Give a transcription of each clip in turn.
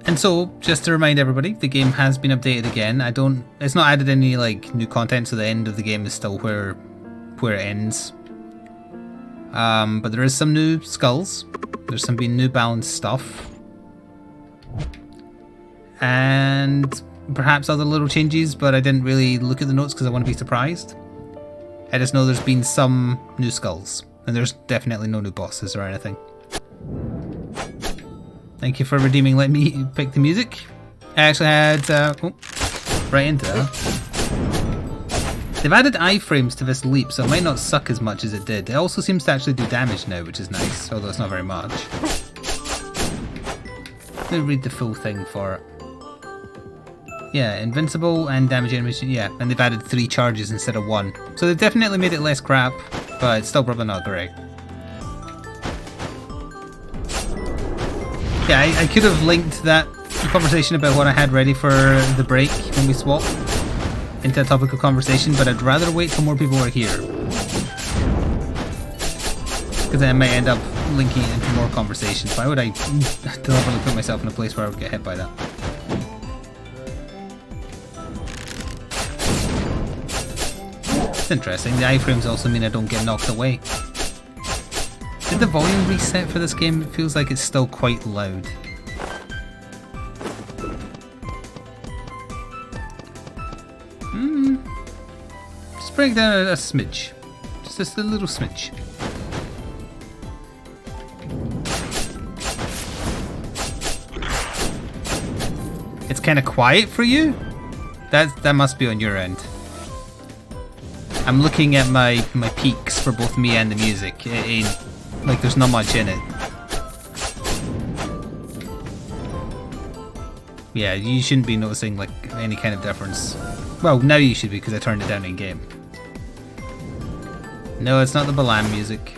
And so, just to remind everybody, the game has been updated again. It's not added any like new content, so the end of the game is still where it ends. But there is some new skulls. There's some new balanced stuff. And perhaps other little changes, but I didn't really look at the notes because I want to be surprised. I just know there's been some new skulls, and there's definitely no new bosses or anything. Thank you for redeeming let me pick the music. I actually had, right into that. They've added iframes to this leap, so it might not suck as much as it did. It also seems to actually do damage now, which is nice, although it's not very much. Let me read the full thing for it. Yeah, invincible and damage animation, yeah, and they've added 3 charges instead of 1. So they've definitely made it less crap, but it's still probably not great. Yeah, I could have linked that conversation about what I had ready for the break when we swap into a topic of conversation, but I'd rather wait till more people are here. Because then I might end up linking it into more conversations. Why would I deliberately put myself in a place where I would get hit by that? It's interesting. The iframes also mean I don't get knocked away. Did the volume reset for this game? It feels like it's still quite loud. Just bring it down a smidge. Just a little smidge. It's kind of quiet for you? That must be on your end. I'm looking at my peaks for both me and the music. It ain't like there's not much in it. Yeah, you shouldn't be noticing like any kind of difference. Well, now you should be because I turned it down in game. No, it's not the Balam music.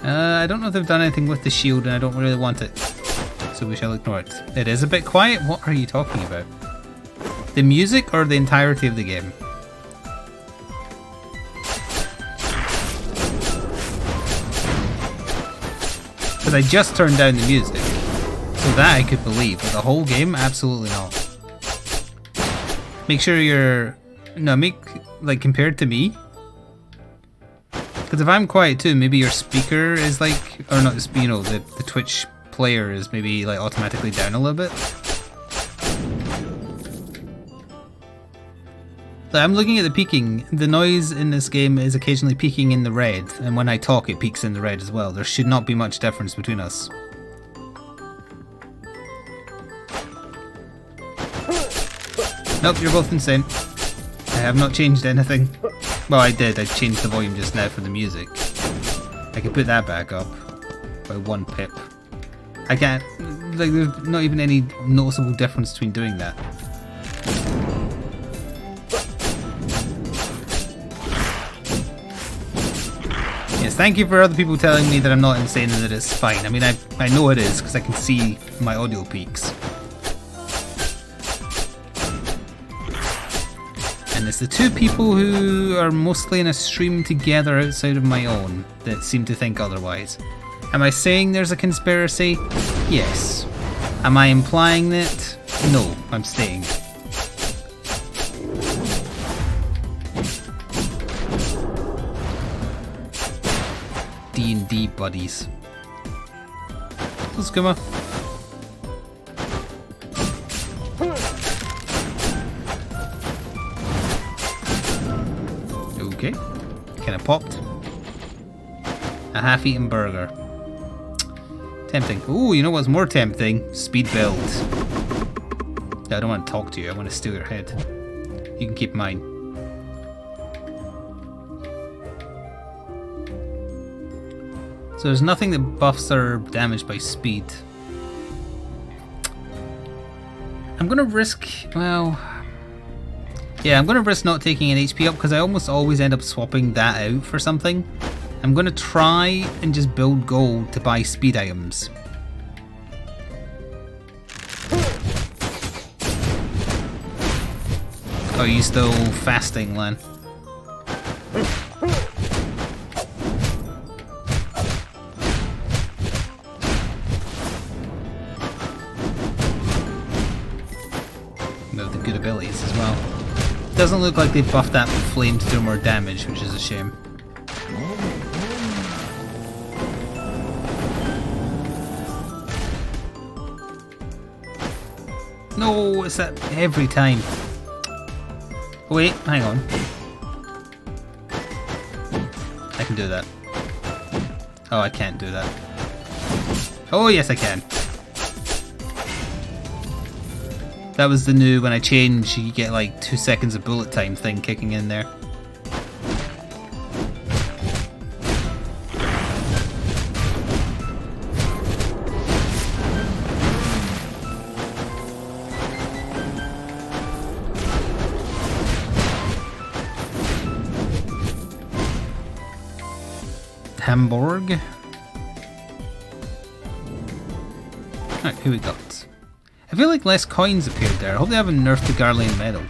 I don't know if they've done anything with the shield and I don't really want it. So we shall ignore it. It is a bit quiet. What are you talking about? The music or the entirety of the game? Because I just turned down the music. So that I could believe, but the whole game? Absolutely not. Make sure you're... No, like, compared to me. Because if I'm quiet too, maybe your speaker is like... Or not, you know, the Twitch player is maybe like automatically down a little bit. So I'm looking at the peaking. The noise in this game is occasionally peaking in the red, and when I talk it peaks in the red as well. There should not be much difference between us. Nope, you're both insane. I have not changed anything. Well, I did. I changed the volume just now for the music. I can put that back up by 1 pip. I can't... Like, there's not even any noticeable difference between doing that. Yes, thank you for other people telling me that I'm not insane and that it's fine. I mean, I know it is, because I can see my audio peaks. And it's the 2 people who are mostly in a stream together outside of my own that seem to think otherwise. Am I saying there's a conspiracy? Yes. Am I implying that? No, I'm staying. D&D buddies. Let's go, man. Okay. Kind of popped. A half-eaten burger. Tempting. Ooh, you know what's more tempting? Speed build. I don't want to talk to you. I want to steal your head. You can keep mine. So there's nothing that buffs or damaged by speed. I'm gonna risk, well... Yeah, I'm gonna risk not taking an HP up because I almost always end up swapping that out for something. I'm gonna try and just build gold to buy speed items. Oh, are you still fasting, Len? good abilities as well. Doesn't look like they've buffed that flame to do more damage, which is a shame. No, it's that every time. Wait, hang on. I can do that. Oh, I can't do that. Oh, yes, I can. That was the new, when I change, you get like 2 seconds of bullet time thing kicking in there. Hamburg. Alright, who we got? I feel like less coins appeared there. I hope they haven't nerfed the Garlean medal.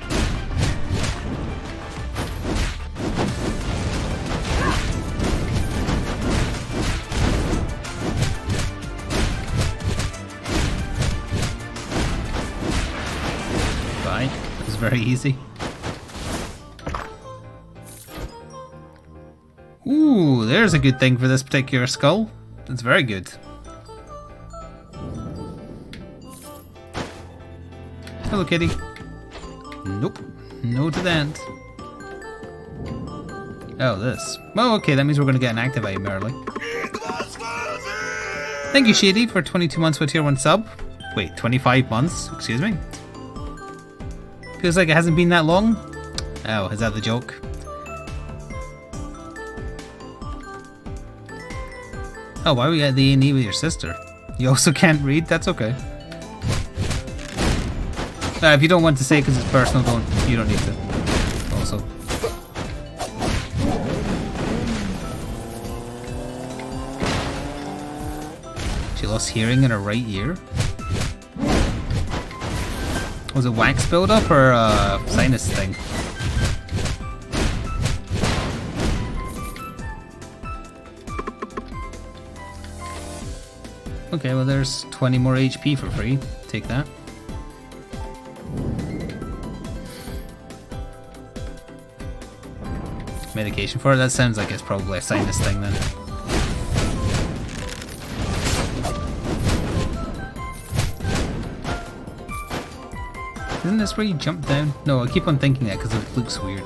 Bye. That was very easy. Ooh, there's a good thing for this particular skull. That's very good. Hello, kitty. Nope. No to that. Oh, this. Oh, okay, that means we're going to get an active item early. Thank you, Shady, for 22 months with tier 1 sub. Wait, 25 months? Excuse me? Feels like it hasn't been that long. Oh, is that the joke? Oh, why are we at the A&E with your sister? You also can't read? That's okay. If you don't want to say it because it's personal, you don't need to. Also. She lost hearing in her right ear? Was it wax buildup or a sinus thing? Okay, well there's 20 more HP for free. Take that. Medication for it? That sounds like it's probably a sinus thing then. Isn't this where you jump down? No, I keep on thinking that because it looks weird.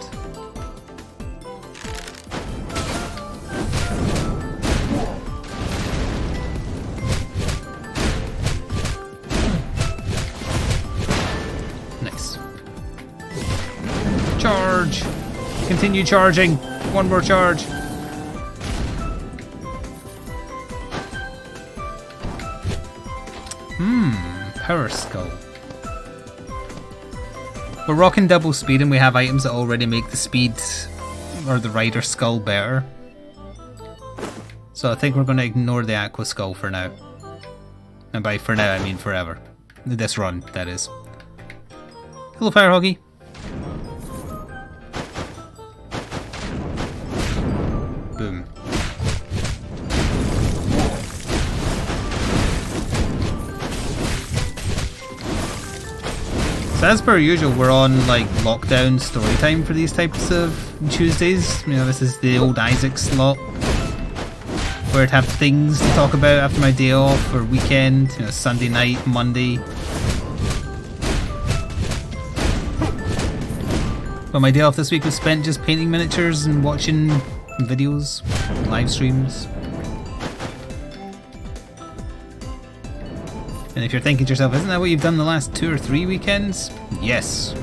Nice. Charge! Continue charging. One more charge. Power Skull. We're rocking double speed and we have items that already make the speed or the rider skull better. So I think we're going to ignore the Aqua Skull for now. And by for now I mean forever. This run, that is. Hello, Fire Hoggy. Boom. So as per usual, we're on like lockdown story time for these types of Tuesdays. You know, this is the old Isaac slot where I'd have things to talk about after my day off or weekend, you know, Sunday night, Monday. But my day off this week was spent just painting miniatures and watching videos, live streams. And if you're thinking to yourself, isn't that what you've done the last 2 or 3 weekends? Yes.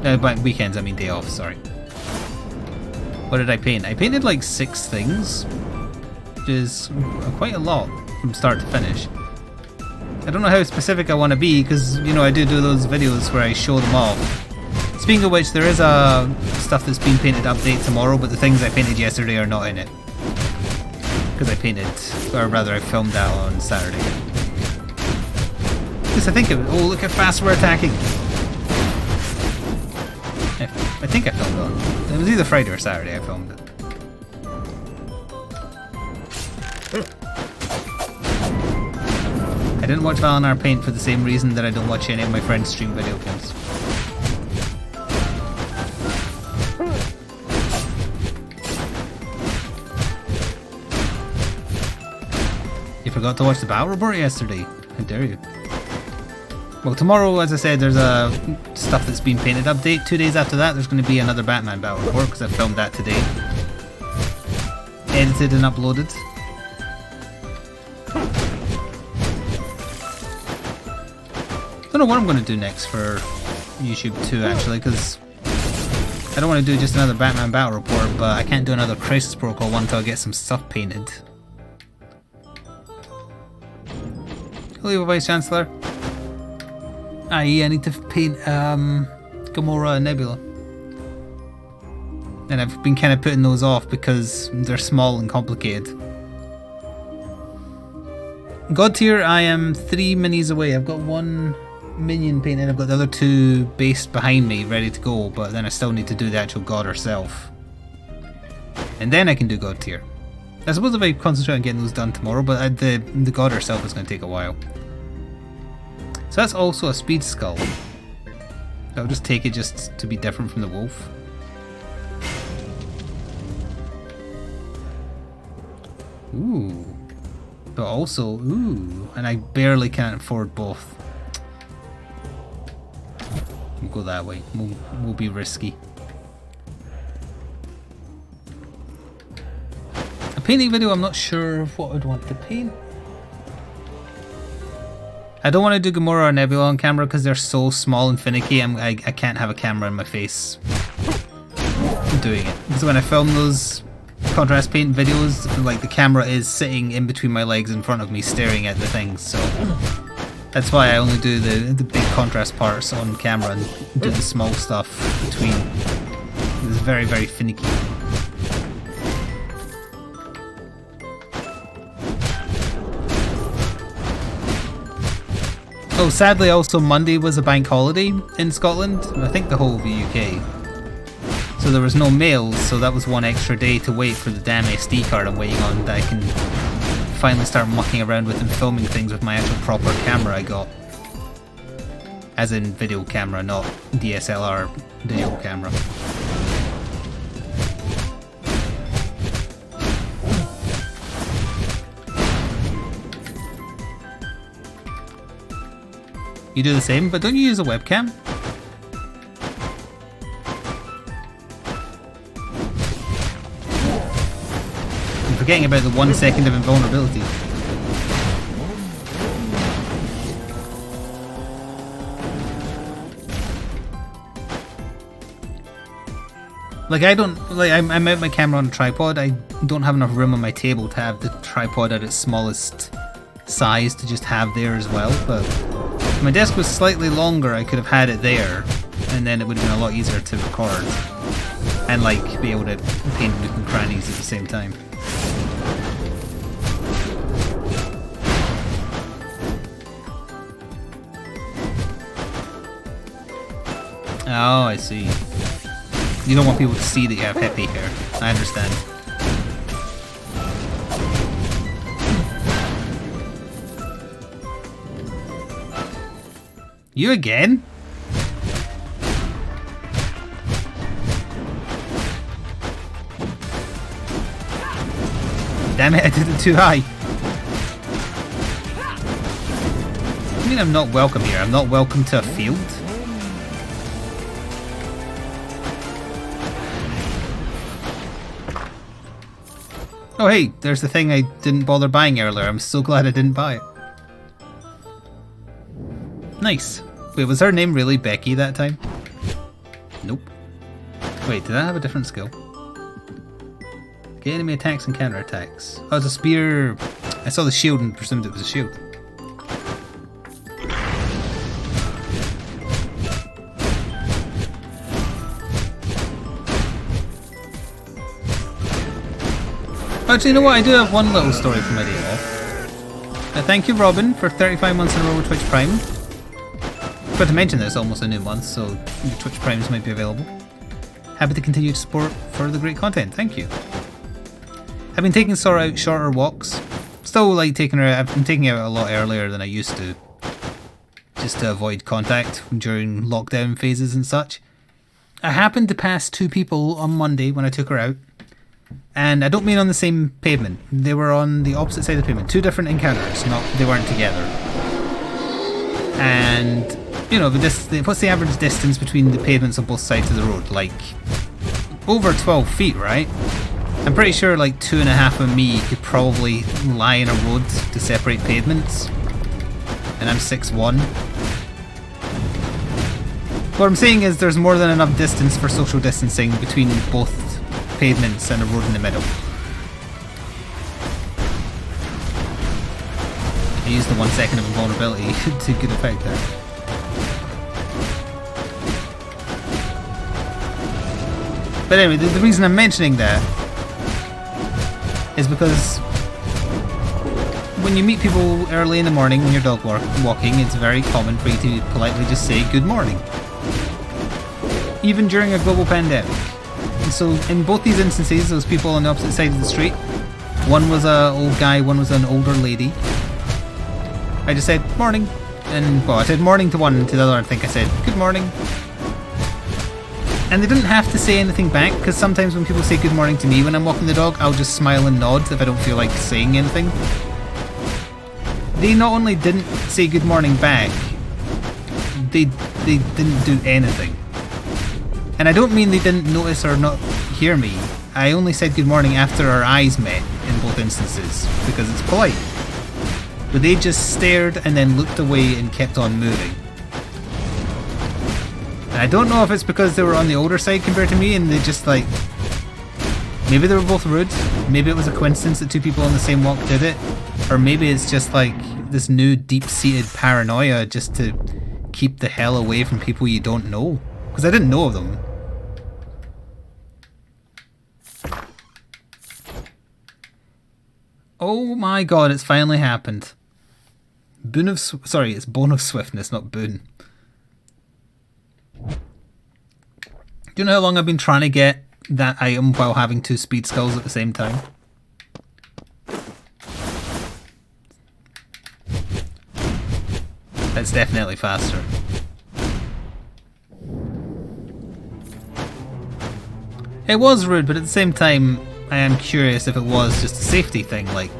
By weekends, I mean day off, sorry. What did I paint? I painted like 6 things, which is quite a lot from start to finish. I don't know how specific I want to be, because, you know, I do those videos where I show them off. Speaking of which, there is a stuff that's been painted update tomorrow, but the things I painted yesterday are not in it. Because I painted, or rather I filmed that on Saturday. Yes, I think it was, oh look how fast we're attacking! I think I filmed it on, it was either Friday or Saturday I filmed it. I didn't watch Valinar paint for the same reason that I don't watch any of my friends stream video games. forgot to watch the battle report yesterday. How dare you? Well, tomorrow, as I said, there's a stuff that's been painted update. 2 days after that, there's going to be another Batman battle report because I filmed that today. Edited and uploaded. Don't know what I'm going to do next for YouTube 2 actually, because I don't want to do just another Batman battle report, but I can't do another Crisis Protocol one until I get some stuff painted. Hello, Vice Chancellor. I need to paint Gamora and Nebula. And I've been kind of putting those off because they're small and complicated. God tier, I am 3 minis away. I've got 1 minion painted, I've got the other 2 based behind me ready to go, but then I still need to do the actual God herself. And then I can do God tier. I suppose if I concentrate on getting those done tomorrow, but the God herself is going to take a while. So that's also a speed skull. I'll just take it just to be different from the wolf. Ooh. But also, ooh. And I barely can't afford both. We'll go that way. We'll be risky. A painting video, I'm not sure of what I'd want to paint. I don't want to do Gamora or Nebula on camera because they're so small and finicky. I can't have a camera in my face doing it. Because when I film those contrast paint videos, like the camera is sitting in between my legs in front of me staring at the things, so that's why I only do the big contrast parts on camera and do the small stuff between. It's very, very finicky. Oh, sadly also Monday was a bank holiday in Scotland, I think the whole of the UK. So there was no mails, so that was 1 extra day to wait for the damn SD card I'm waiting on that I can finally start mucking around with and filming things with my actual proper camera I got. As in video camera, not DSLR video camera. You do the same, but don't you use a webcam? I'm forgetting about the 1 second of invulnerability. Like I mount my camera on a tripod. I don't have enough room on my table to have the tripod at its smallest size to just have there as well, but if my desk was slightly longer, I could have had it there, and then it would have been a lot easier to record and like be able to paint nook and crannies at the same time. Oh, I see. You don't want people to see that you have hippie hair. I understand. You again? Damn it, I did it too high. I mean, I'm not welcome here. I'm not welcome to a field. Oh hey, there's the thing I didn't bother buying earlier. I'm so glad I didn't buy it. Nice. Wait, was her name really Becky that time? Nope. Wait, did I have a different skill? Okay, enemy attacks and counterattacks. Oh, it's a spear. I saw the shield and presumed it was a shield. Actually, you know what? I do have one little story for my day off. Thank you, Robin, for 35 months in a row with Twitch Prime. Forgot to mention that it's almost a new month, so your Twitch Primes might be available. Happy to continue to support further great content. Thank you. I've been taking Sora out shorter walks. Still like taking her out. I've been taking her out a lot earlier than I used to, just to avoid contact during lockdown phases and such. I happened to pass 2 people on Monday when I took her out. And I don't mean on the same pavement. They were on the opposite side of the pavement. Two different encounters. They weren't together. And you know, what's the average distance between the pavements on both sides of the road? Like over 12 feet, right? I'm pretty sure like 2.5 of me could probably lie in a road to separate pavements. And I'm 6'1". What I'm saying is there's more than enough distance for social distancing between both pavements and a road in the middle. I used the 1 second of invulnerability to good effect there. But anyway, the reason I'm mentioning that is because when you meet people early in the morning when you're dog walking, it's very common for you to politely just say good morning. Even during a global pandemic. And so in both these instances, those people on the opposite side of the street, one was an old guy, one was an older lady. I just said morning, and well, I said morning to one, and to the other I think I said good morning. And they didn't have to say anything back, because sometimes when people say good morning to me when I'm walking the dog, I'll just smile and nod if I don't feel like saying anything. They not only didn't say good morning back, they didn't do anything. And I don't mean they didn't notice or not hear me. I only said good morning after our eyes met in both instances, because it's polite. But they just stared and then looked away and kept on moving. And I don't know if it's because they were on the older side compared to me and they just like... Maybe they were both rude, maybe it was a coincidence that two people on the same walk did it, or maybe it's just like this new deep-seated paranoia just to keep the hell away from people you don't know. Because I didn't know of them. Oh my god, it's finally happened. It's Bone of Swiftness, not Boon. Do you know how long I've been trying to get that item while having 2 speed skulls at the same time? That's definitely faster. It was rude, but at the same time, I am curious if it was just a safety thing, like...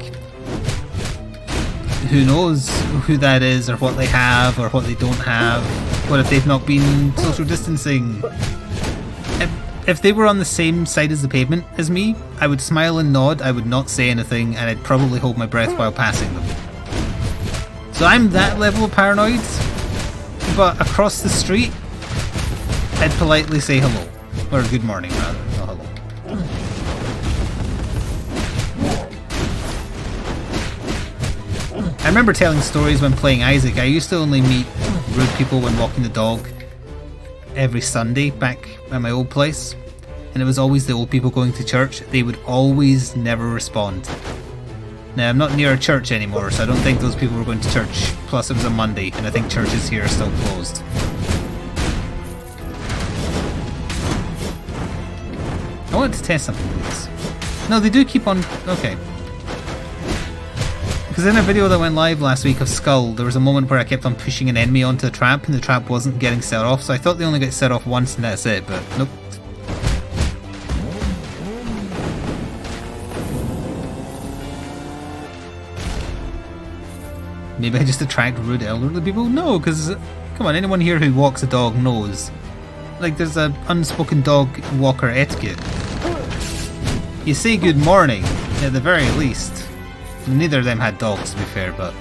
Who knows who that is, or what they have, or what they don't have. What if they've not been social distancing? If they were on the same side as the pavement as me, I would smile and nod, I would not say anything, and I'd probably hold my breath while passing them. So I'm that level of paranoid, but across the street, I'd politely say hello. Or good morning, rather, not hello. I remember telling stories when playing Isaac. I used to only meet rude people when walking the dog every Sunday back at my old place. And it was always the old people going to church. They would always never respond. Now, I'm not near a church anymore, so I don't think those people were going to church. Plus, it was a Monday, and I think churches here are still closed. I wanted to test something with this. No, they do keep on... Okay. Because in a video that went live last week of Skul, there was a moment where I kept on pushing an enemy onto a trap, and the trap wasn't getting set off, so I thought they only get set off once and that's it, but nope. Maybe I just attract rude elderly people? No, because, come on, anyone here who walks a dog knows. Like, there's an unspoken dog walker etiquette. You say good morning, at the very least. Neither of them had dogs, to be fair, but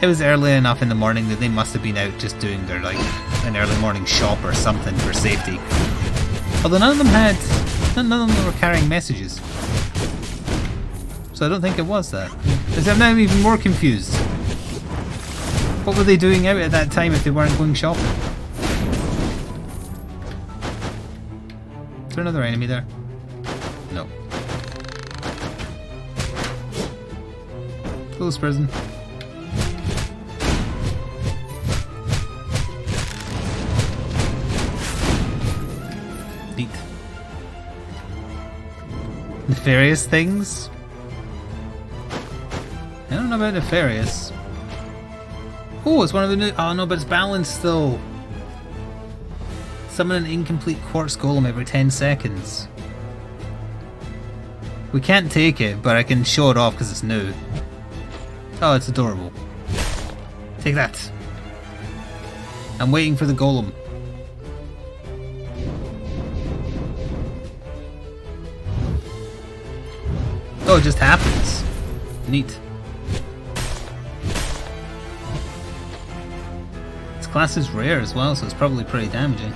it was early enough in the morning that they must have been out just doing their, like, an early morning shop or something for safety. Although none of them were carrying messages. So I don't think it was that. Because I'm now even more confused. What were they doing out at that time if they weren't going shopping? Is there another enemy there? No. Close prison. Neat. Nefarious things? I don't know about nefarious. Oh, it's one of the new... Oh no, but it's balanced still. Summon an incomplete quartz golem every 10 seconds. We can't take it, but I can show it off because it's new. Oh, it's adorable. Take that. I'm waiting for the golem. Oh, it just happens. Neat. This class is rare as well, so it's probably pretty damaging.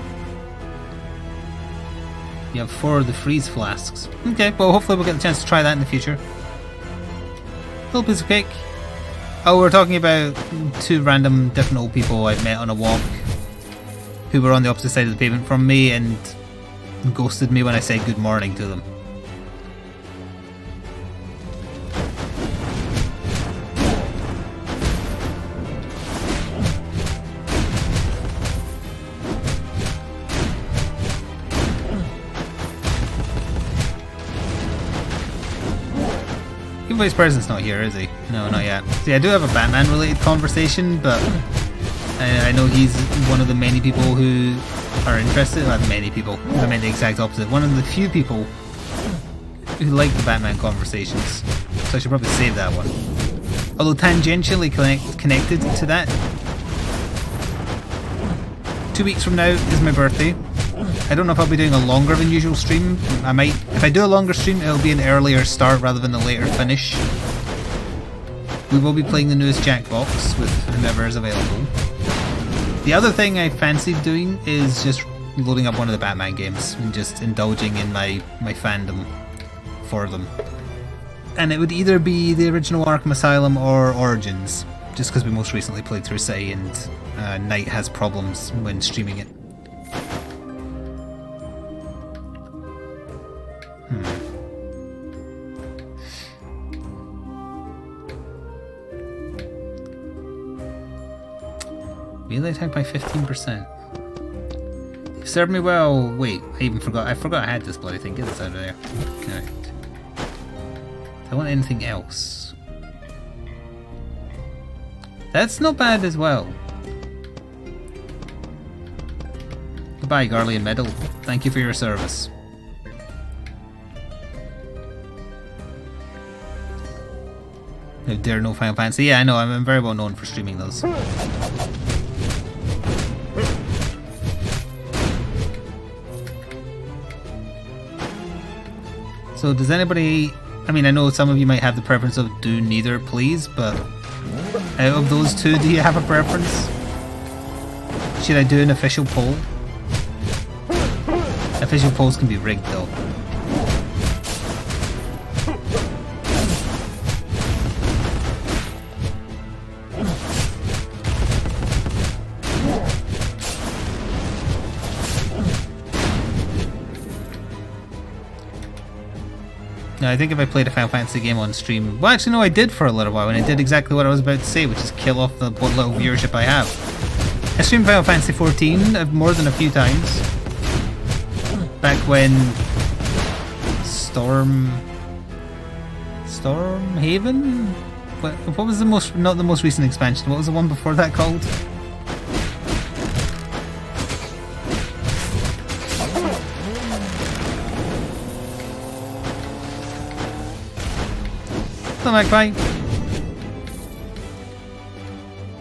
You have 4 of the freeze flasks. Okay, well hopefully we'll get the chance to try that in the future. Little piece of cake. Oh, we're talking about 2 random different old people I've met on a walk who were on the opposite side of the pavement from me and ghosted me when I said good morning to them. Vice President's not here, is he? No, not yet. See, I do have a Batman-related conversation, but I know he's one of the many people who are interested. Well, many people. I meant the exact opposite. One of the few people who like the Batman conversations. So I should probably save that one. Although tangentially connected to that, 2 weeks from now is my birthday. I don't know if I'll be doing a longer than usual stream. I might. If I do a longer stream, it'll be an earlier start rather than a later finish. We will be playing the newest Jackbox with whomever is available. The other thing I fancied doing is just loading up one of the Batman games and just indulging in my fandom for them. And it would either be the original Arkham Asylum or Origins, just because we most recently played through City and Knight has problems when streaming it. Melee attack by 15%. You've served me well. Wait, I forgot I had this bloody thing. Get this out of there. Correct. Do I want anything else? That's not bad as well. Goodbye, Garlean Medal. Thank you for your service. No Dare, no Final Fantasy. Yeah, I know. I'm very well known for streaming those. So does anybody... I mean, I know some of you might have the preference of do neither, please, but out of those 2, do you have a preference? Should I do an official poll? Official polls can be rigged though. Now, I think if I played a Final Fantasy game on stream... Well, actually, no, I did for a little while, and I did exactly what I was about to say, which is kill off the what little viewership I have. I streamed Final Fantasy 14 more than a few times. Back when... Stormhaven? What was the most... Not the most recent expansion, what was the one before that called? Magpie.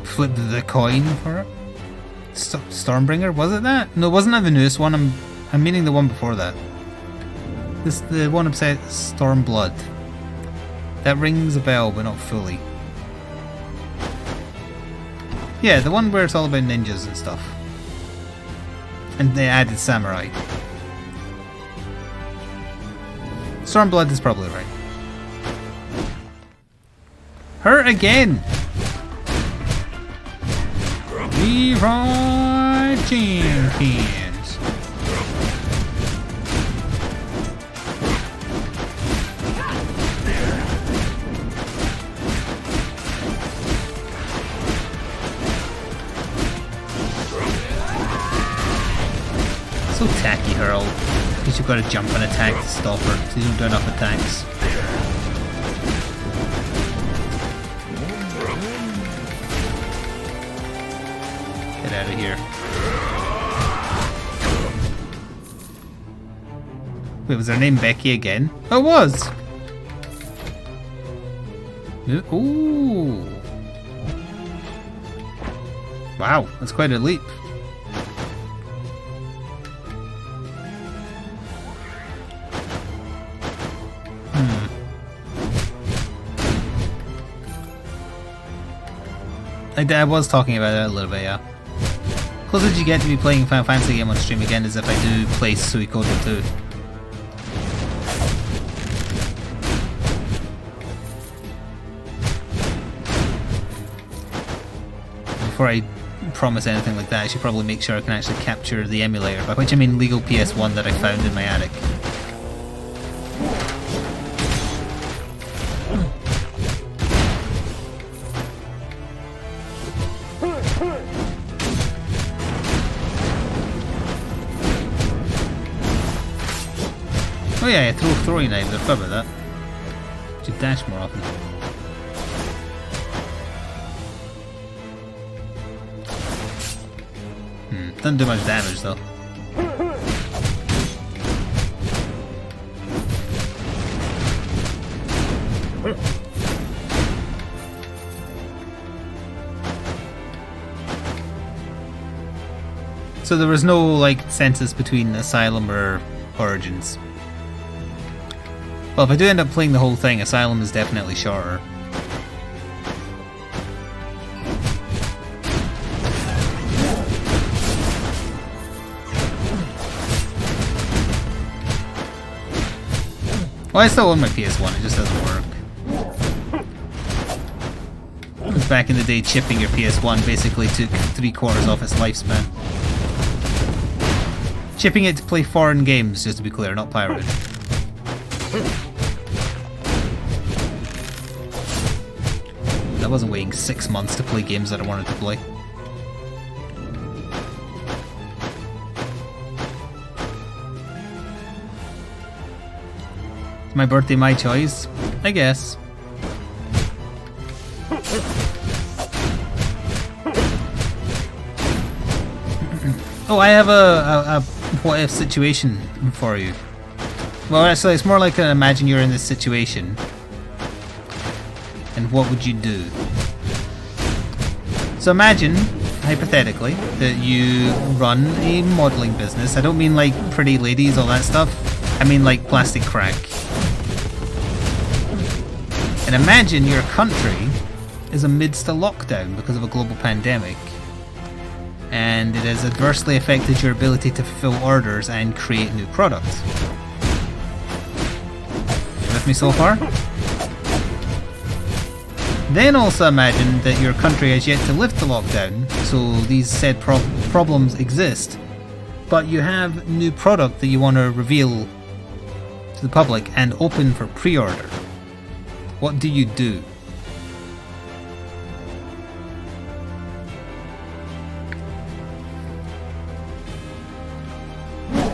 Flip the coin for it. Stormbringer, was it that? No, wasn't that the newest one? I'm meaning the one before that. The one upset Stormblood. That rings a bell, but not fully. Yeah, the one where it's all about ninjas and stuff. And they added samurai. Stormblood is probably right. Her again! Leroy Jenkins! So tacky, Hurl. Because you've got to jump and attack to stop her, so you don't do enough attacks. Get out of here. Wait, was her name Becky again? Oh, it was! Ooh. Wow, that's quite a leap. I was talking about it a little bit, yeah. Closest you get to me playing a Final Fantasy game on stream again is if I do play Suikoden 2. Before I promise anything like that, I should probably make sure I can actually capture the emulator, by which I mean legal PS1 that I found in my attic. Oh yeah, throwing knives, I forgot about that. Should dash more often. Doesn't do much damage though. So there was no like census between Asylum or Origins. Well, if I do end up playing the whole thing, Asylum is definitely shorter. Well, I still own my PS1, it just doesn't work. Because back in the day, chipping your PS1 basically took 3/4 off its lifespan. Chipping it to play foreign games, just to be clear, not pirated. I wasn't waiting 6 months to play games that I wanted to play. My birthday, my choice, I guess. Oh, I have a what if situation for you. Well, actually, it's more like imagine you're in this situation, and what would you do? So imagine, hypothetically, that you run a modelling business. I don't mean like pretty ladies, all that stuff. I mean like plastic crack. And imagine your country is amidst a lockdown because of a global pandemic, and it has adversely affected your ability to fulfill orders and create new products. You with me so far? Then also imagine that your country has yet to lift the lockdown, so these said problems exist, but you have new product that you want to reveal to the public and open for pre-order. What do you do?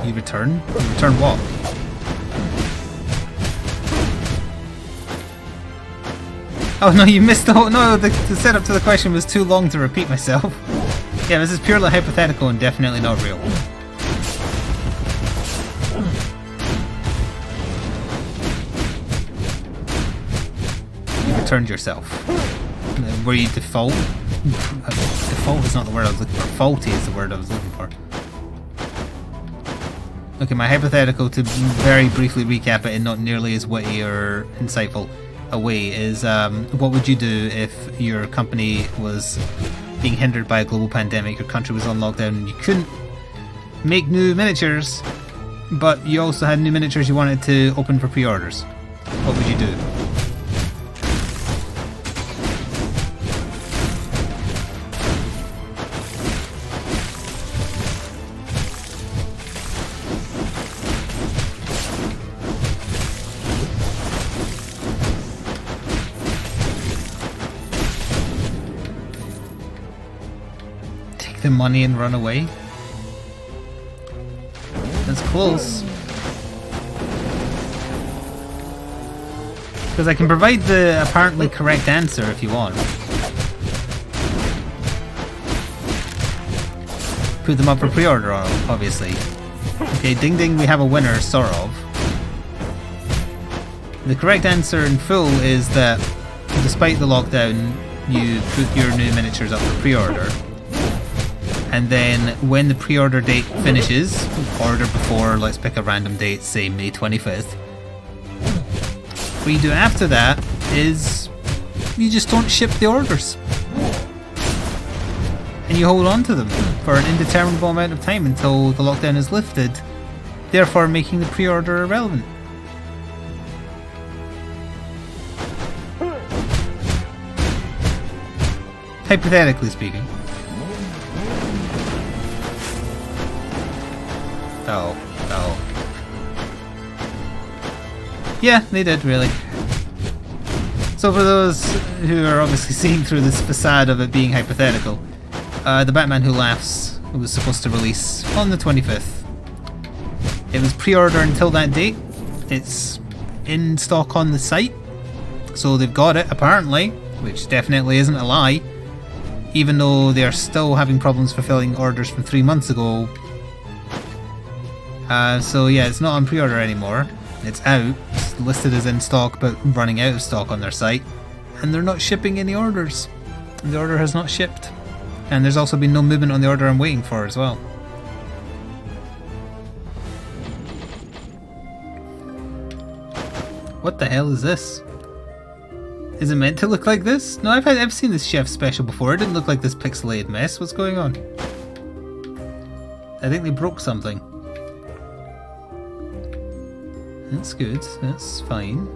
You return? You return what? Oh no, you missed the whole... No, the setup to the question was too long to repeat myself. Yeah, this is purely hypothetical and definitely not real. Turned yourself. Were you default? Default is not the word I was looking for. Faulty is the word I was looking for. Okay, my hypothetical, to very briefly recap it in not nearly as witty or insightful a way, is what would you do if your company was being hindered by a global pandemic, your country was on lockdown, and you couldn't make new miniatures, but you also had new miniatures you wanted to open for pre-orders? What would you do? The money and run away? That's close. Because I can provide the apparently correct answer if you want. Put them up for pre-order, obviously. Okay, ding ding, we have a winner, sort of. The correct answer in full is that despite the lockdown, you put your new miniatures up for pre-order. And then when the pre-order date finishes, order before, let's pick a random date, say May 25th. What you do after that is you just don't ship the orders. And you hold on to them for an indeterminate amount of time until the lockdown is lifted, therefore making the pre-order irrelevant. Hypothetically speaking. Oh. Yeah, they did, really. So for those who are obviously seeing through this facade of it being hypothetical, The Batman Who Laughs was supposed to release on the 25th. It was pre-order until that date. It's in stock on the site, so they've got it, apparently, which definitely isn't a lie, even though they are still having problems fulfilling orders from 3 months ago. So yeah, it's not on pre-order anymore. It's out. It's listed as in stock, but running out of stock on their site. And they're not shipping any orders. The order has not shipped. And there's also been no movement on the order I'm waiting for as well. What the hell is this? Is it meant to look like this? No, I've seen this chef special before. It didn't look like this pixelated mess. What's going on? I think they broke something. That's good, that's fine.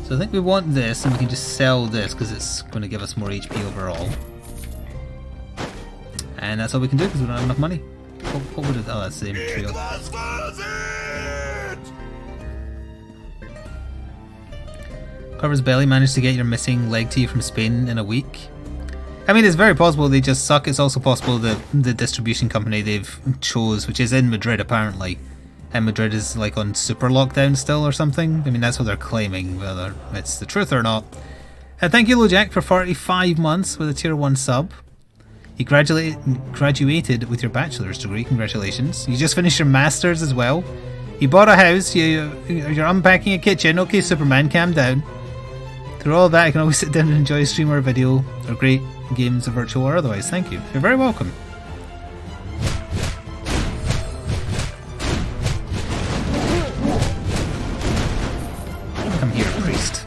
So I think we want this, and we can just sell this because it's going to give us more HP overall. And that's all we can do because we don't have enough money. What would it... Oh, that's the material. Carver's Belly managed to get your missing leg to you from Spain in a week. I mean, it's very possible they just suck. It's also possible that the distribution company they've chose, which is in Madrid apparently, and Madrid is like on super lockdown still or something. I mean, that's what they're claiming, whether it's the truth or not. Thank you, LoJack, for 45 months with a tier 1 sub. You graduated with your bachelor's degree, congratulations. You just finished your master's as well. You bought a house, you're unpacking a kitchen. Okay, Superman, calm down. Through all that, I can always sit down and enjoy a stream or a video, or great games of virtual or otherwise. Thank you. You're very welcome. Come here, priest.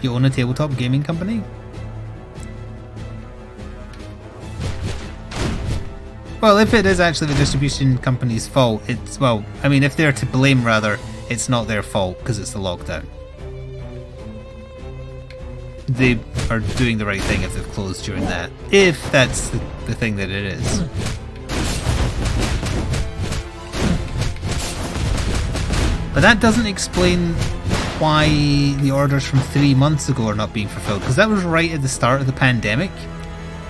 You own a tabletop gaming company? Well, if it is actually the distribution company's fault, it's, well, I mean, if they're to blame rather, it's not their fault because it's the lockdown. They are doing the right thing if they've closed during that, if that's the thing that it is. But that doesn't explain why the orders from 3 months ago are not being fulfilled, because that was right at the start of the pandemic,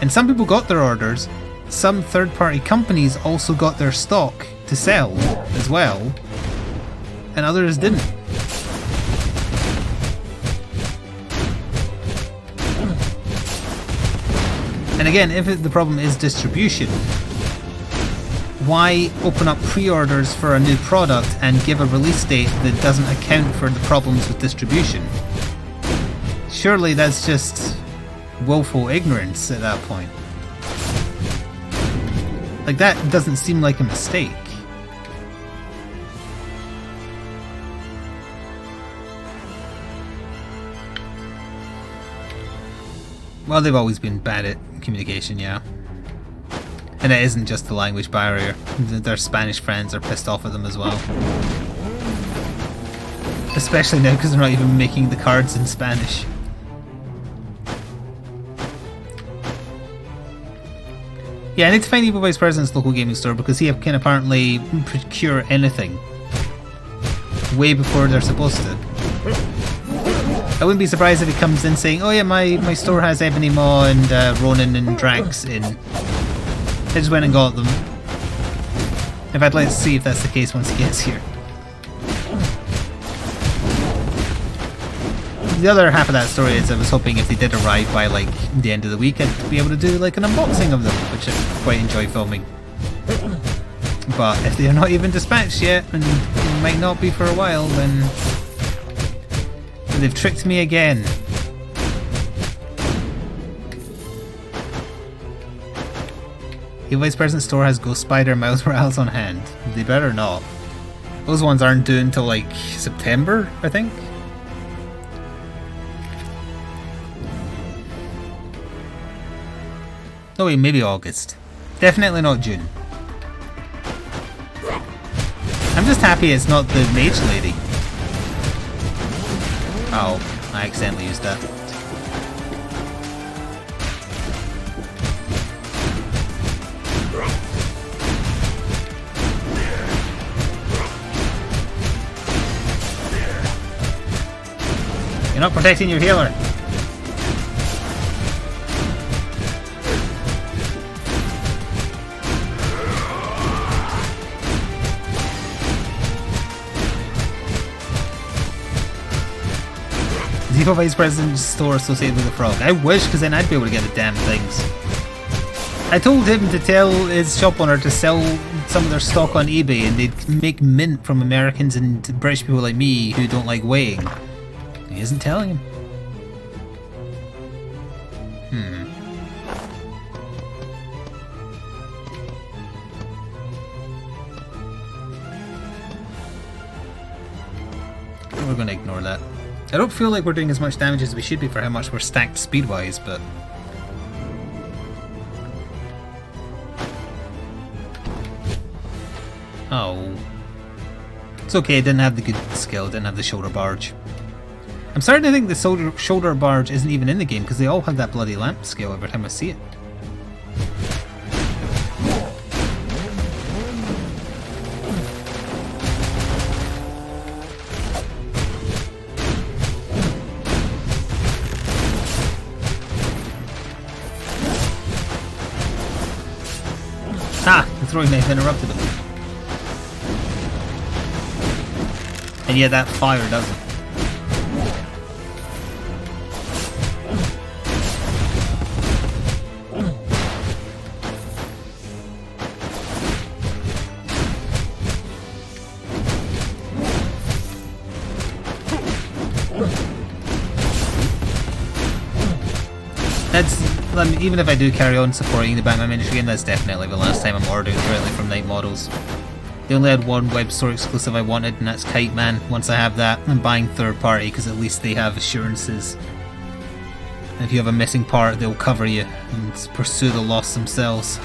and some people got their orders. Some third-party companies also got their stock to sell as well, and others didn't. And again, if the problem is distribution, why open up pre-orders for a new product and give a release date that doesn't account for the problems with distribution? Surely that's just woeful ignorance at that point. Like, that doesn't seem like a mistake. Well, they've always been bad at communication, yeah. And it isn't just the language barrier. Their Spanish friends are pissed off at them as well. Especially now because they're not even making the cards in Spanish. Yeah, I need to find Evil Vice President's local gaming store because he can apparently procure anything way before they're supposed to. I wouldn't be surprised if he comes in saying, oh yeah, my store has Ebony Maw and Ronin and Drax in. I just went and got them. In fact, let's see if that's the case once he gets here. The other half of that story is I was hoping if they did arrive by like the end of the week, I'd be able to do like an unboxing of them, which I quite enjoy filming. But if they're not even dispatched yet, and might not be for a while, then they've tricked me again. The Vice President store has Ghost Spider Miles Morales on hand. They better not. Those ones aren't due until like September, I think. No, wait, maybe August. Definitely not June. I'm just happy it's not the mage lady. Oh, I accidentally used that. You're not protecting your healer. Zero Vice President's store associated with the frog. I wish, because then I'd be able to get the damn things. I told him to tell his shop owner to sell some of their stock on eBay and they'd make mint from Americans and British people like me who don't like weighing. He isn't telling him. We're going to ignore that. I don't feel like we're doing as much damage as we should be for how much we're stacked speed-wise, but... Oh. It's okay, I didn't have the good skill, didn't have the shoulder barge. I'm starting to think the shoulder barge isn't even in the game, because they all have that bloody lamp skill every time I see it. Ah! The throwing knife interrupted him. And yeah, that fire doesn't. Even if I do carry on supporting the Batman Miniature game, that's definitely the last time I'm ordering directly from Night Models. They only had one web store exclusive I wanted, and that's Kite Man. Once I have that, I'm buying third party because at least they have assurances. And if you have a missing part, they'll cover you and pursue the loss themselves.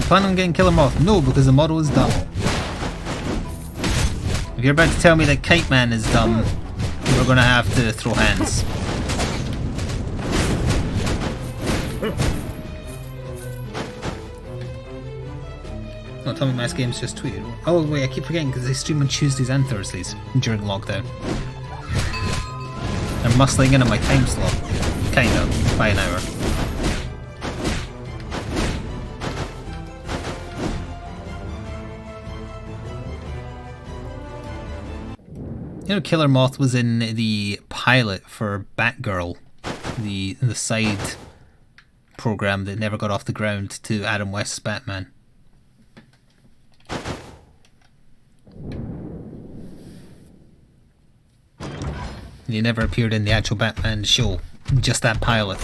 Plan on getting Killer Moth? No, because the model is dumb. If you're about to tell me that Kite Man is dumb, we're gonna have to throw hands. Oh, Atomic Mass Games just tweeted. Oh wait, I keep forgetting because they stream on Tuesdays and Thursdays during lockdown. They're muscling in on my time slot. Kind of, by an hour. You know, Killer Moth was in the pilot for Batgirl, the side program that never got off the ground to Adam West's Batman. He never appeared in the actual Batman show, just that pilot.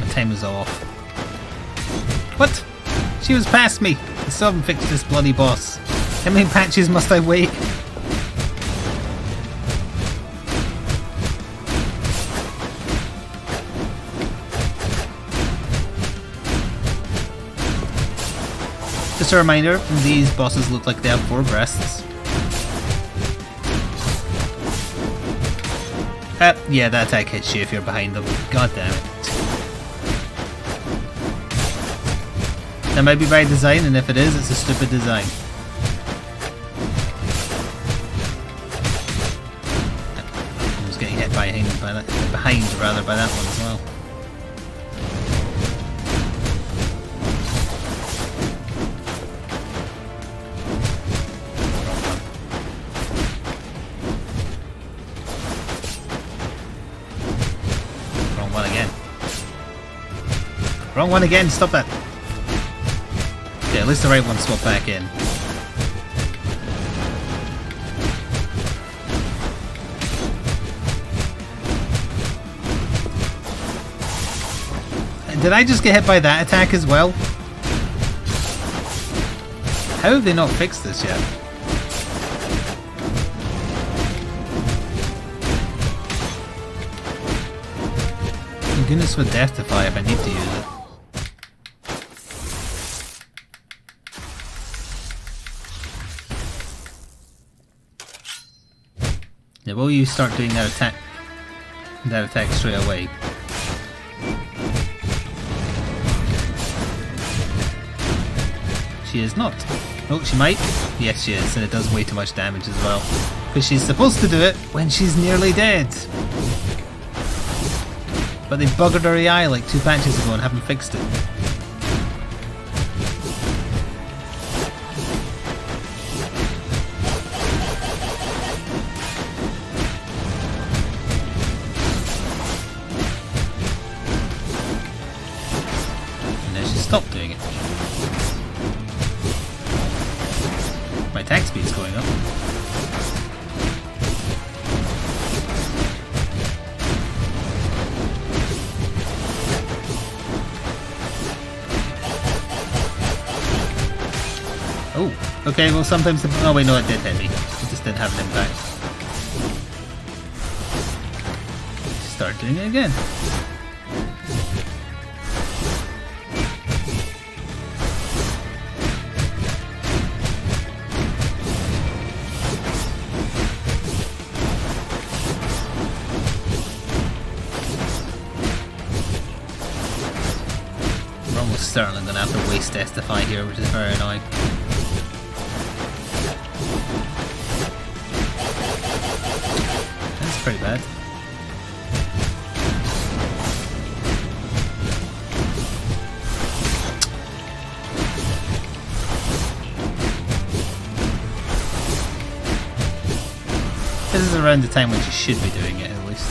Time is off. What? She was past me. I still haven't fixed this bloody boss. How many patches must I wait? Just a reminder, these bosses look like they have 4 breasts. Yeah, that attack hits you if you're behind them. God damn it. That might be by design, and if it is, it's a stupid design. behind rather by that one as well. Wrong one again. Wrong one again, stop that. Okay, at least the right one swapped back in. Did I just get hit by that attack as well? How have they not fixed this yet? Thank goodness with Death Defy if I need to use it. Yeah, will you start doing that attack? That attack straight away. She is not. Oh, she might. Yes, she is, and it does way too much damage as well. Because she's supposed to do it when she's nearly dead. But they buggered her AI like 2 patches ago and haven't fixed it. And then she stopped doing it. My attack speed's going up. Oh, okay, well sometimes oh wait, no, it did hit me. It just didn't have an impact. Start doing it again. We're almost certainly going to have to waste Testify here, which is very annoying. That's pretty bad. This is around the time when you should be doing it, at least.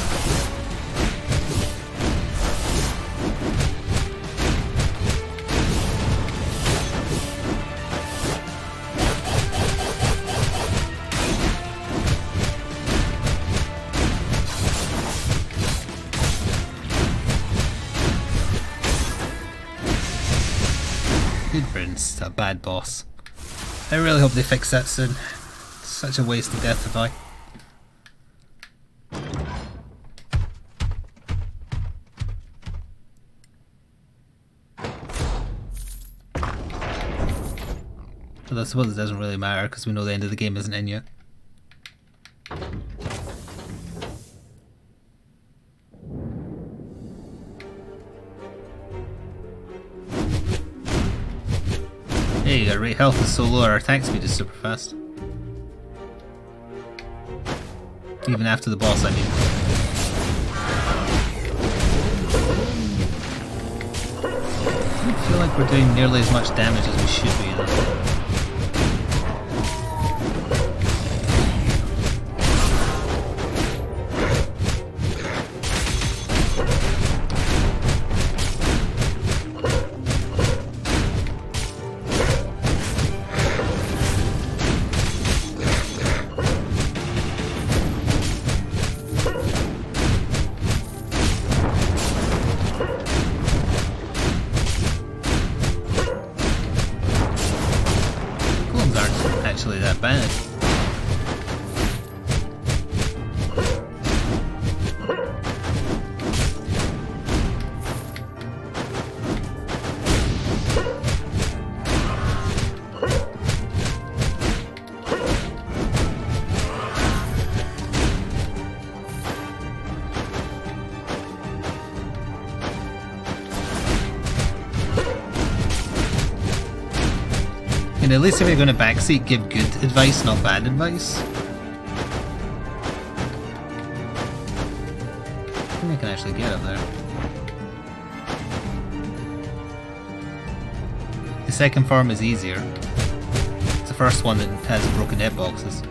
Good riddance to a bad boss. I really hope they fix that soon. It's such a waste of Death Defy. But I suppose it doesn't really matter because we know the end of the game isn't in yet. Hey, our rate health is so low, our attack speed is super fast. Even after the boss, I mean. I don't feel like we're doing nearly as much damage as we should be though. Actually that bad. And at least if you're going to backseat, give good advice, not bad advice. think I can actually get up there. The second farm is easier. It's the first one that has broken hitboxes.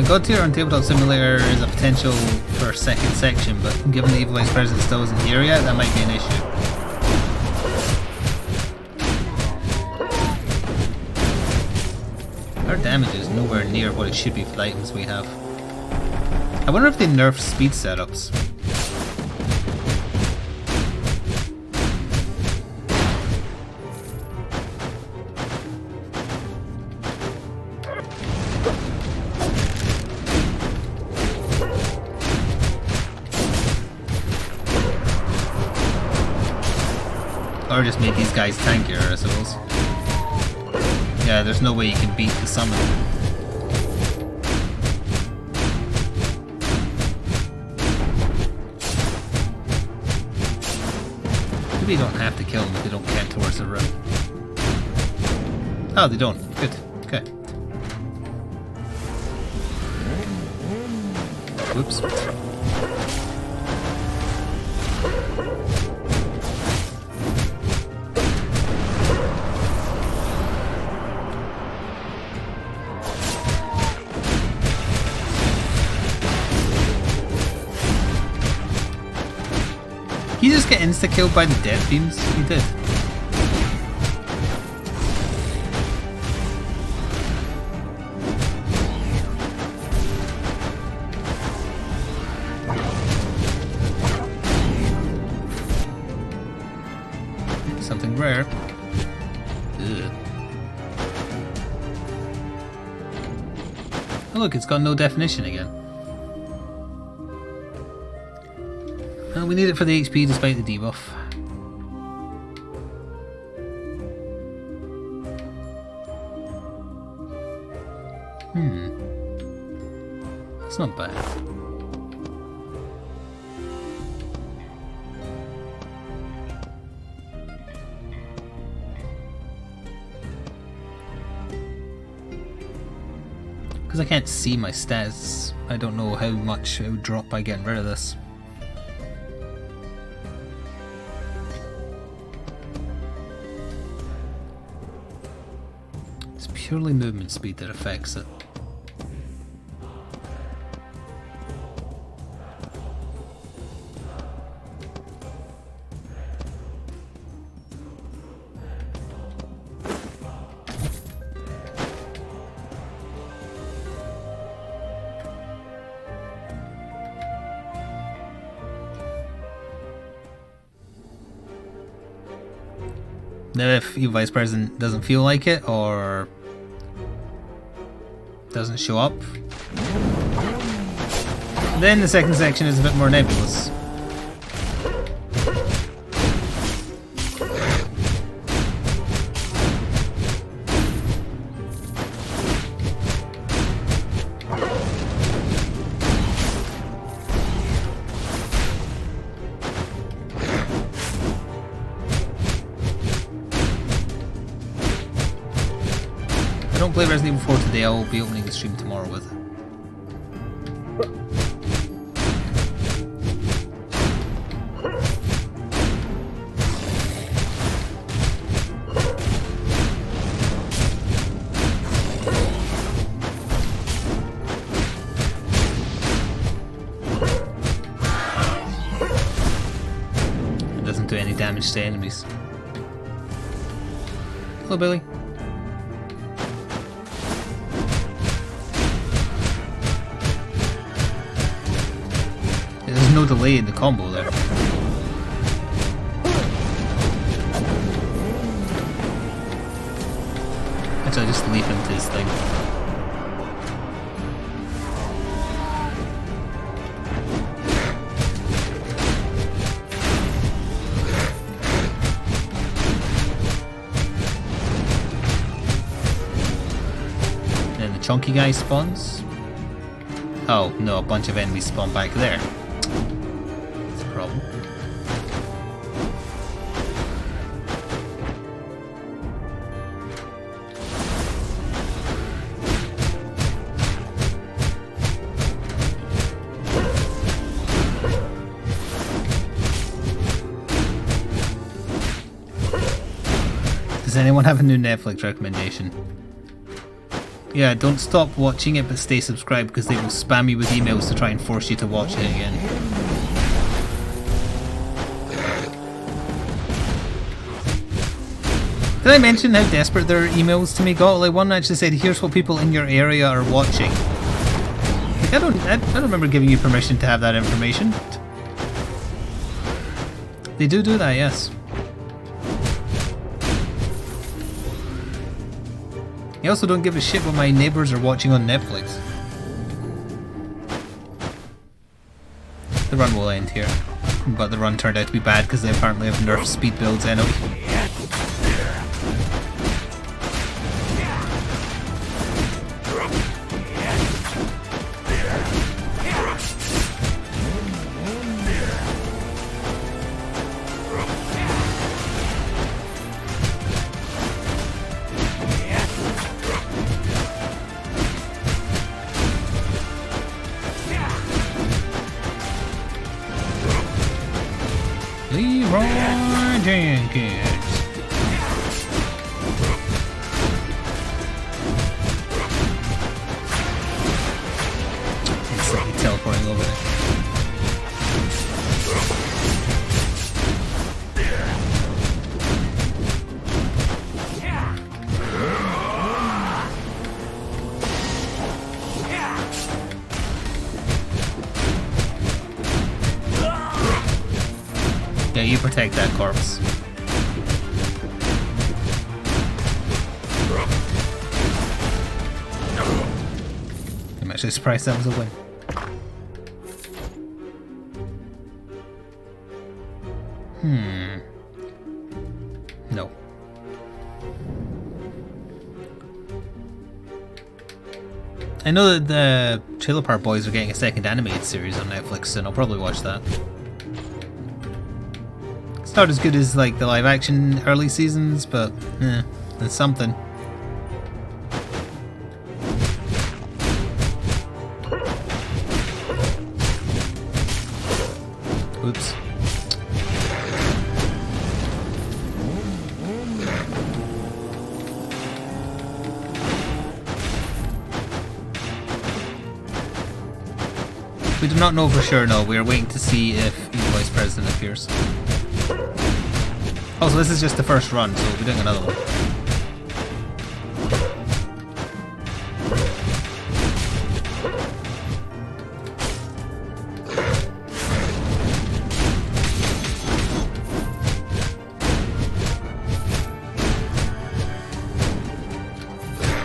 God tier on Tabletop Simulator is a potential for a second section, but given the Evil Vice President still isn't here yet, that might be an issue. Our damage is nowhere near what it should be for the items we have. I wonder if they nerfed speed setups. Or just made these guys tankier, I suppose. Yeah, there's no way you can beat the summon. Maybe you don't have to kill them if they don't get towards the room. Oh, they don't. Good. Okay. Whoops. Did he just get insta-killed by the death beams? He did. Something rare. Ugh. Oh look, it's got no definition again. We need it for the HP despite the debuff. That's not bad. Because I can't see my stats, I don't know how much it would drop by getting rid of this. Purely movement speed that affects it. Now if your Vice President doesn't feel like it, or doesn't show up, then the second section is a bit more nebulous. If I don't play Resident Evil 4 today, I will be opening the stream tomorrow with it. It doesn't do any damage to enemies. Hello, Billy. There's no delay in the combo there. Actually, I'll just leap into his thing. Then the chunky guy spawns. Oh no, a bunch of enemies spawn back there. problem. Does anyone have a new Netflix recommendation? Yeah, don't stop watching it but stay subscribed because they will spam you with emails to try and force you to watch it again. Did I mention how desperate their emails to me got? Like one actually said, here's what people in your area are watching. Like, I don't remember giving you permission to have that information. They do that, yes. I also don't give a shit what my neighbours are watching on Netflix. The run will end here. But the run turned out to be bad because they apparently have nerfed speed builds anyway. Leroy Jenkins. It's like teleporting over there. Yeah, you protect that corpse. I'm actually surprised that was a win. No. I know that the Trailer Park Boys are getting a second animated series on Netflix, and I'll probably watch that. It's not as good as like the live action early seasons, but it's something. Oops. We do not know for sure, no. We are waiting to see if Evil Vice President appears. Oh, so this is just the first run, so we'll be doing another one.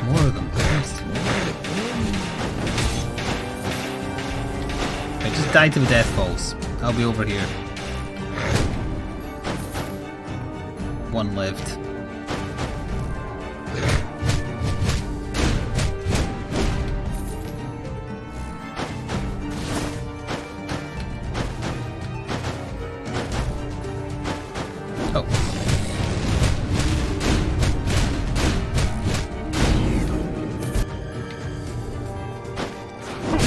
More of them. Nice. I just died to the death balls. I'll be over here. One lived. Oh.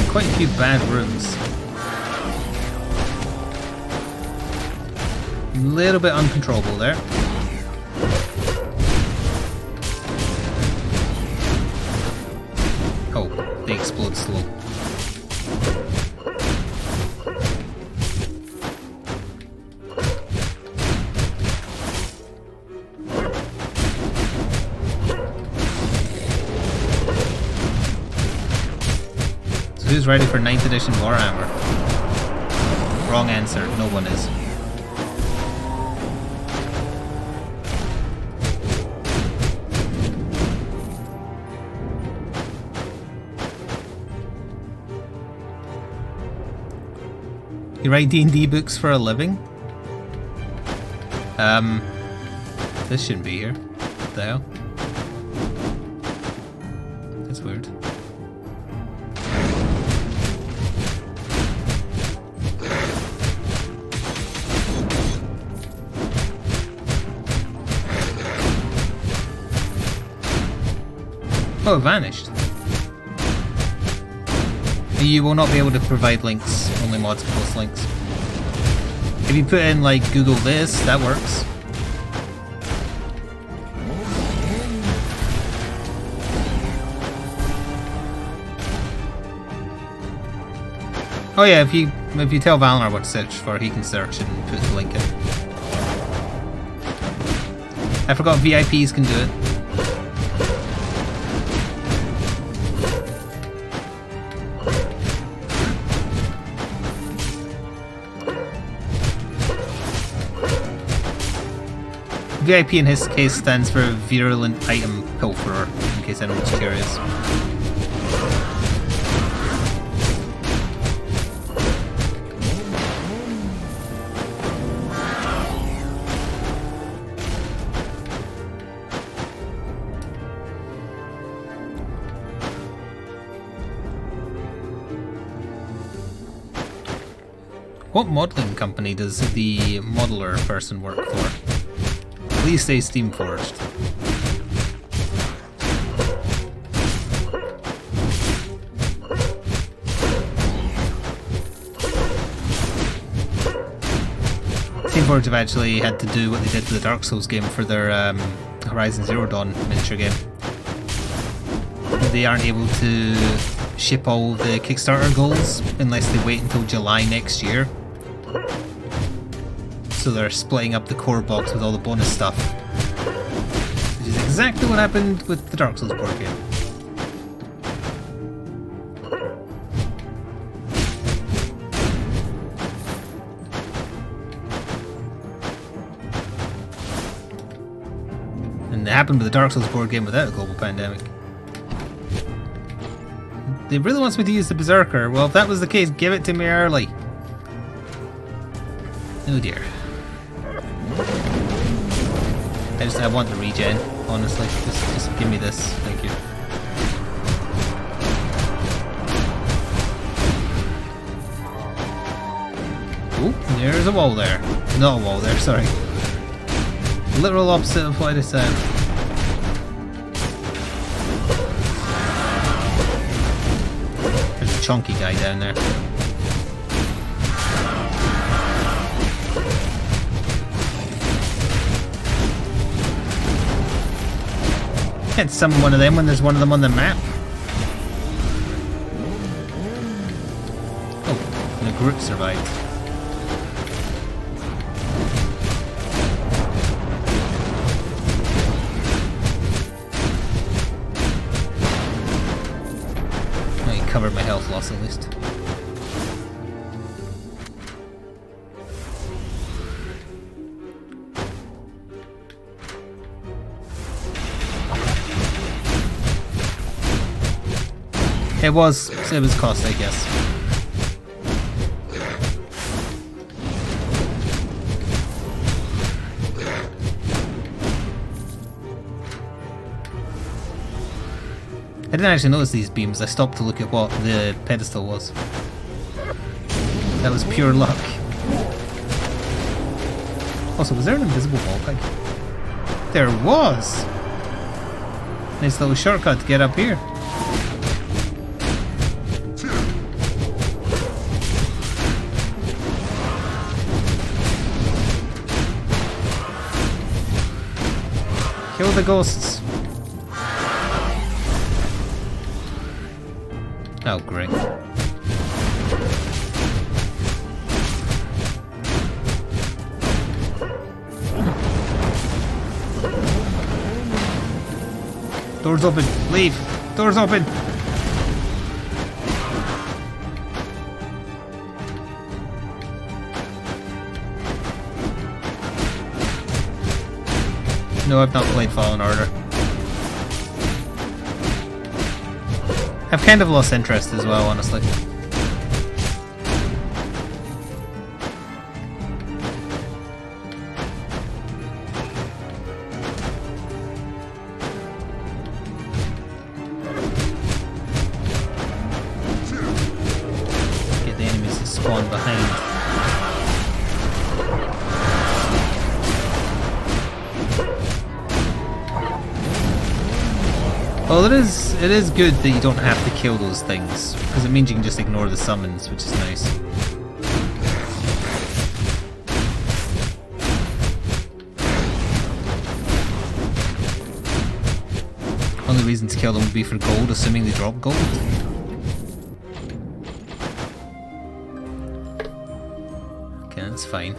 Quite a few bad rooms. A little bit uncontrollable there. They explode slow. So who's ready for 9th edition Warhammer? Wrong answer, no one is. You write D&D books for a living? This shouldn't be here. What the hell? That's weird. Oh, it vanished. You will not be able to provide links. Only mods can post links. If you put in like Google this, that works. Oh yeah, if you tell Valnar what to search for, he can search and put the link in. I forgot VIPs can do it. VIP in his case stands for Virulent Item Pilferer, in case anyone's curious. What modeling company does the modeler person work for? Please say Steamforged. Steamforged have actually had to do what they did to the Dark Souls game for their Horizon Zero Dawn miniature game. They aren't able to ship all the Kickstarter goals unless they wait until July next year. So they're splitting up the core box with all the bonus stuff. Which is exactly what happened with the Dark Souls board game. And it happened with the Dark Souls board game without a global pandemic. They really wants me to use the Berserker. Well, if that was the case, give it to me early. Oh dear. I want the regen, honestly. Just give me this, thank you. Oh, there's a wall there. Not a wall there, sorry. Literal opposite of what I said. There's a chunky guy down there. Can't summon one of them when there's one of them on the map. Oh, and the group survived. I covered my health loss at least. It was cost, I guess. I didn't actually notice these beams. I stopped to look at what the pedestal was. That was pure luck. Also, was there an invisible wall peg? There was! Nice little shortcut to get up here. Kill the ghosts. Oh, great. Doors open. Leave. Doors open. No, I've not played Fallen Order. I've kind of lost interest as well, honestly. Get the enemies to spawn behind. Well, it is good that you don't have to kill those things, because it means you can just ignore the summons, which is nice. Only reason to kill them would be for gold, assuming they drop gold. Okay, that's fine.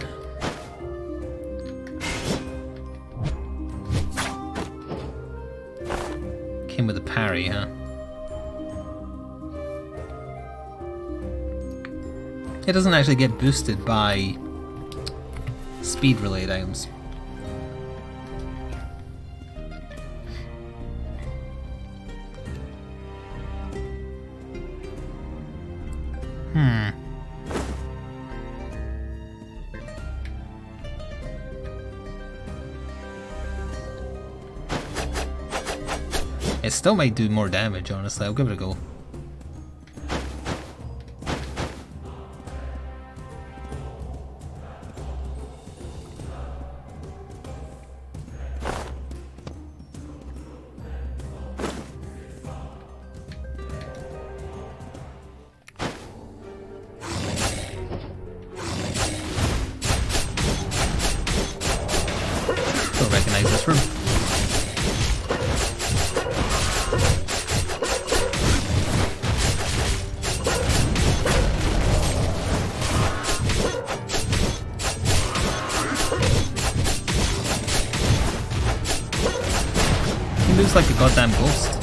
Came with a parry, huh? It doesn't actually get boosted by speed-related items. It still might do more damage, honestly. I'll give it a go. Don't recognize this room. He moves like a goddamn ghost.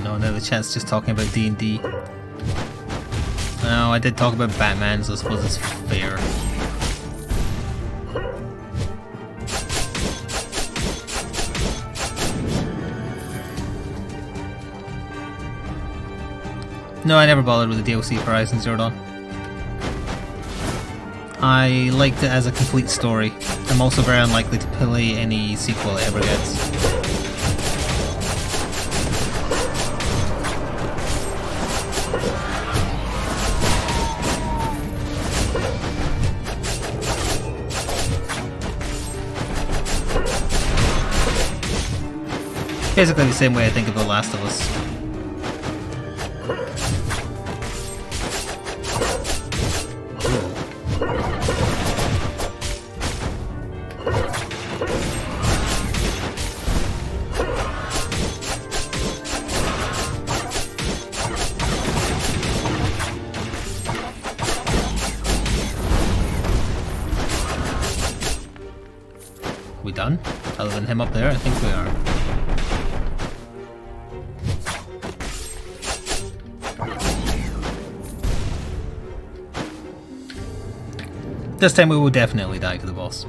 Another chance just talking about D&D. No, I did talk about Batman, so I suppose it's fair. No, I never bothered with the DLC for Horizon Zero Dawn. I liked it as a complete story. I'm also very unlikely to play any sequel it ever gets. Basically the same way I think of The Last of Us. We done? Other than him up there, I think we are. This time we will definitely die to the boss.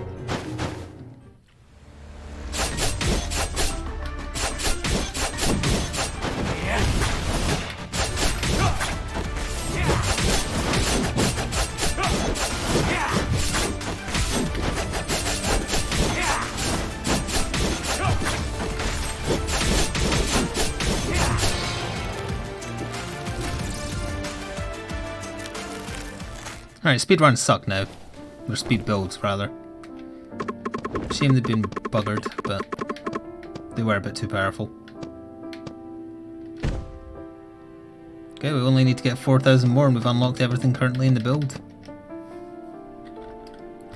Alright, speedruns suck now. Or speed builds, rather. Shame they've been buggered, but they were a bit too powerful. Okay, we only need to get 4,000 more and we've unlocked everything currently in the build.